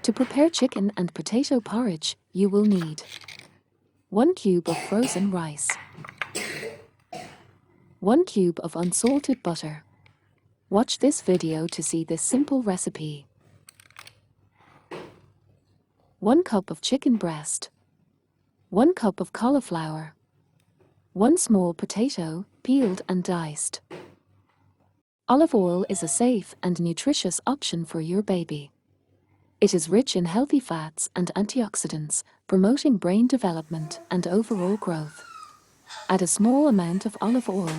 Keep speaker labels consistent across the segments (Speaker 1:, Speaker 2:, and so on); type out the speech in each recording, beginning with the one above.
Speaker 1: To prepare chicken and potato porridge, you will need 1 cube of frozen rice, 1 cube of unsalted butter. Watch this video to see this simple recipe. 1 cup of chicken breast, 1 cup of cauliflower, 1 small potato, peeled and diced. Olive oil is a safe and nutritious option for your baby. It is rich in healthy fats and antioxidants, promoting brain development and overall growth. Add a small amount of olive oil.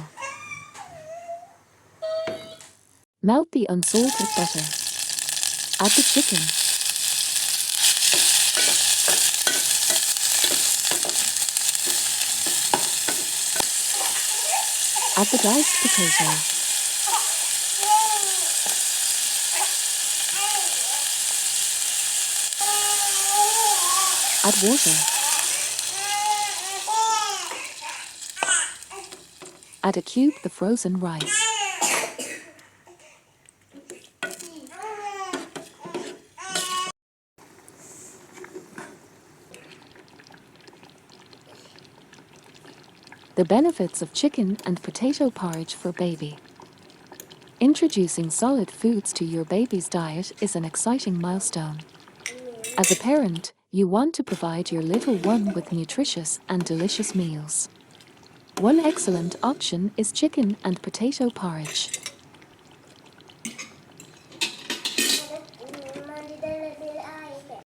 Speaker 1: Melt the unsalted butter. Add the chicken. Add the diced potato. Add water. Add a cube the frozen rice. The benefits of chicken and potato porridge for baby. Introducing solid foods to your baby's diet is an exciting milestone. As a parent, you want to provide your little one with nutritious and delicious meals. One excellent option is chicken and potato porridge.